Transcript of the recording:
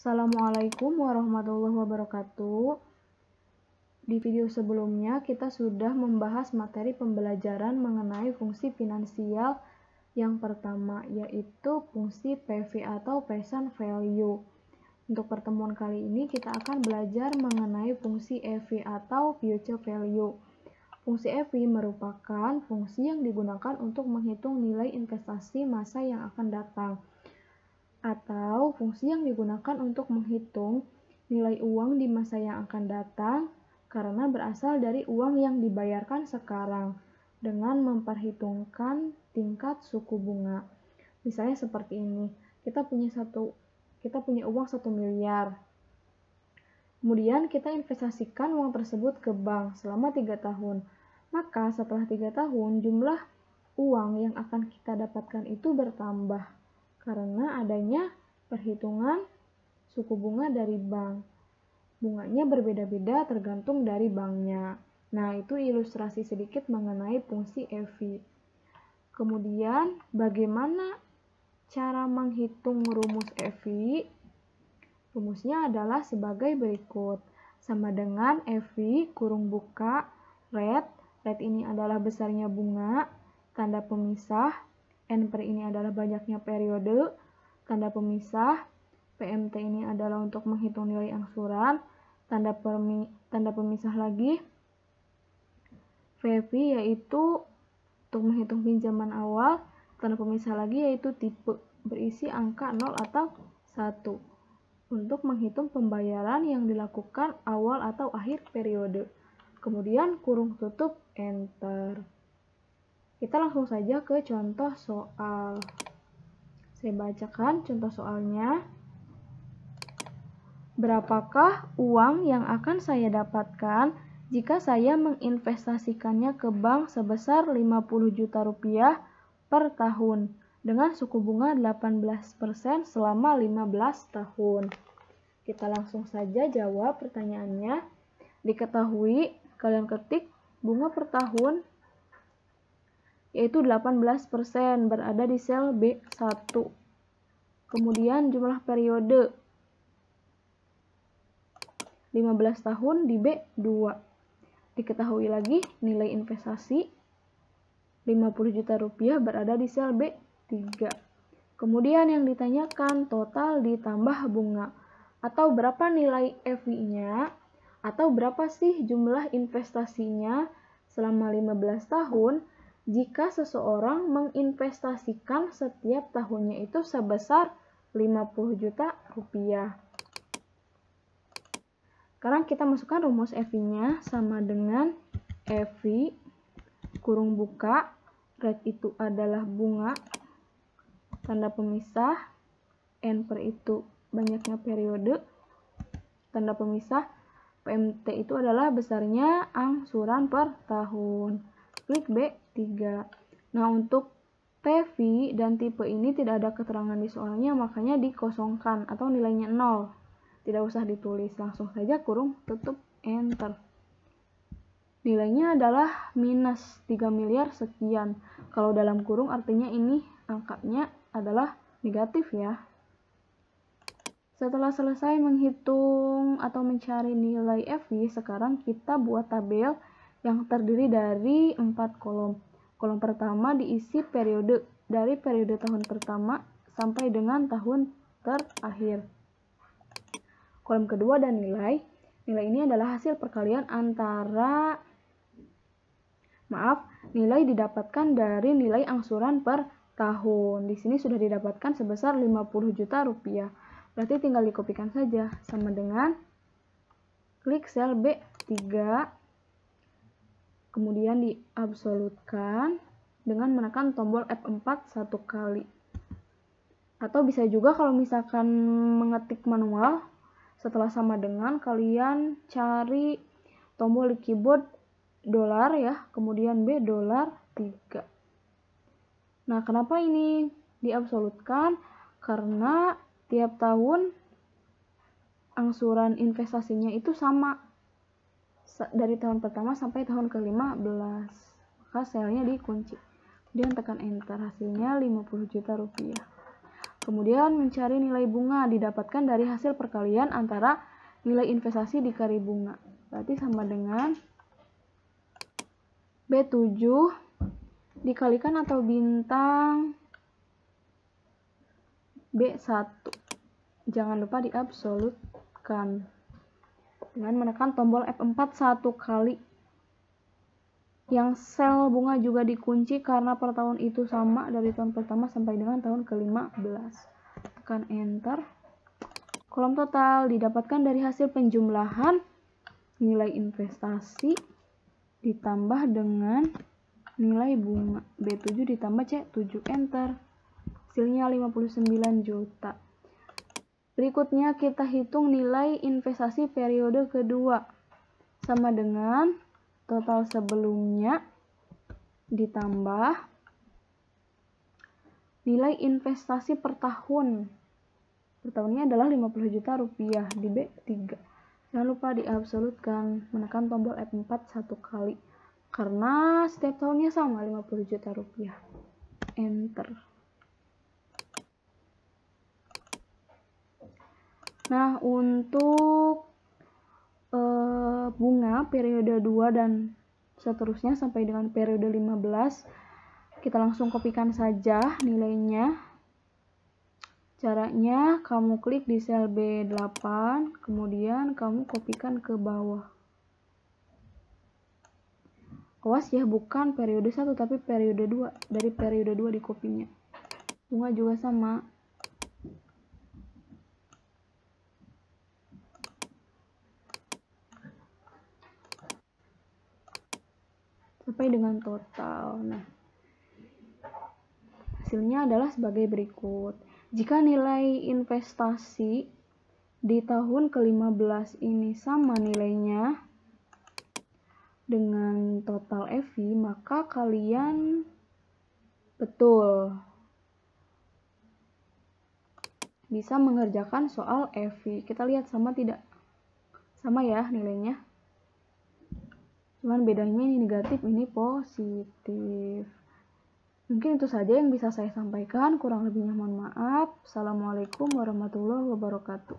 Assalamualaikum warahmatullahi wabarakatuh. Di video sebelumnya kita sudah membahas materi pembelajaran mengenai fungsi finansial yang pertama, yaitu fungsi PV atau present value. Untuk pertemuan kali ini kita akan belajar mengenai fungsi EV atau future value. Fungsi EV merupakan fungsi yang digunakan untuk menghitung nilai investasi masa yang akan datang, atau fungsi yang digunakan untuk menghitung nilai uang di masa yang akan datang karena berasal dari uang yang dibayarkan sekarang dengan memperhitungkan tingkat suku bunga. Misalnya seperti ini, kita punya uang 1 miliar. Kemudian kita investasikan uang tersebut ke bank selama 3 tahun. Maka setelah 3 tahun, jumlah uang yang akan kita dapatkan itu bertambah karena adanya perhitungan suku bunga dari bank. Bunganya berbeda-beda tergantung dari banknya. Nah, itu ilustrasi sedikit mengenai fungsi EV. Kemudian, bagaimana cara menghitung rumus EV? Rumusnya adalah sebagai berikut. Sama dengan EV kurung buka rate ini adalah besarnya bunga, tanda pemisah, N per ini adalah banyaknya periode, tanda pemisah, PMT ini adalah untuk menghitung nilai angsuran, tanda pemisah lagi, VV yaitu untuk menghitung pinjaman awal, tanda pemisah lagi yaitu tipe berisi angka 0 atau 1 untuk menghitung pembayaran yang dilakukan awal atau akhir periode. Kemudian kurung tutup, enter. Kita langsung saja ke contoh soal. Saya bacakan contoh soalnya. Berapakah uang yang akan saya dapatkan jika saya menginvestasikannya ke bank sebesar 50 juta rupiah per tahun dengan suku bunga 18% selama 15 tahun? Kita langsung saja jawab pertanyaannya. Diketahui, kalian ketik bunga per tahun yaitu 18% berada di sel B1. Kemudian jumlah periode 15 tahun di B2. Diketahui lagi nilai investasi 50 juta rupiah berada di sel B3. Kemudian yang ditanyakan total ditambah bunga, atau berapa nilai EV-nya, atau berapa sih jumlah investasinya selama 15 tahun jika seseorang menginvestasikan setiap tahunnya itu sebesar 50 juta rupiah. Sekarang kita masukkan rumus EV-nya sama dengan EV kurung buka, rate itu adalah bunga, tanda pemisah, N per itu banyaknya periode, tanda pemisah, PMT itu adalah besarnya angsuran per tahun. Klik B3. Nah, untuk PV dan tipe ini tidak ada keterangan di soalnya, makanya dikosongkan atau nilainya 0. Tidak usah ditulis, langsung saja kurung tutup, enter. Nilainya adalah minus 3 miliar sekian. Kalau dalam kurung artinya ini angkanya adalah negatif ya. Setelah selesai menghitung atau mencari nilai EV, sekarang kita buat tabel yang terdiri dari 4 kolom. Kolom pertama diisi periode, dari periode tahun pertama sampai dengan tahun terakhir. Kolom kedua dan nilai. Nilai ini adalah hasil perkalian antara nilai didapatkan dari nilai angsuran per tahun. Di sini sudah didapatkan sebesar 50 juta rupiah. Berarti tinggal dikopikan saja, sama dengan klik sel B3, kemudian diabsolutkan dengan menekan tombol F4 1 kali. Atau bisa juga kalau misalkan mengetik manual, setelah sama dengan kalian cari tombol di keyboard dolar ya, kemudian B $3. Nah, kenapa ini diabsolutkan? Karena tiap tahun angsuran investasinya itu sama dari tahun pertama sampai tahun ke-15. Maka selnya dikunci. Kemudian tekan enter, hasilnya 50 juta rupiah. Kemudian mencari nilai bunga didapatkan dari hasil perkalian antara nilai investasi dikali bunga. Berarti sama dengan B7 dikalikan atau bintang B1. Jangan lupa diabsolutkan dengan menekan tombol F4 satu kali. Yang sel bunga juga dikunci karena per tahun itu sama dari tahun pertama sampai dengan tahun ke-15. Tekan enter. Kolom total didapatkan dari hasil penjumlahan nilai investasi ditambah dengan nilai bunga. B7 ditambah C7, enter. Hasilnya 59 juta. Berikutnya kita hitung nilai investasi periode kedua. Sama dengan total sebelumnya ditambah nilai investasi per tahun. Per tahunnya adalah 50 juta rupiah di B3. Jangan lupa diabsolutkan, menekan tombol F4 satu kali. Karena setiap tahunnya sama 50 juta rupiah. Enter. Nah, untuk bunga periode 2 dan seterusnya sampai dengan periode 15, kita langsung kopikan saja nilainya. Caranya kamu klik di sel B8, kemudian kamu kopikan ke bawah. Awas ya, bukan periode 1 tapi periode 2, dari periode 2 di kopinya. Bunga juga sama. Sampai dengan total. Nah, hasilnya adalah sebagai berikut. Jika nilai investasi di tahun ke-15 ini sama nilainya dengan total EVI, maka kalian betul bisa mengerjakan soal EVI. Kita lihat sama tidak? Sama ya nilainya. Cuman bedanya ini negatif, ini positif. Mungkin itu saja yang bisa saya sampaikan. Kurang lebihnya mohon maaf. Assalamualaikum warahmatullahi wabarakatuh.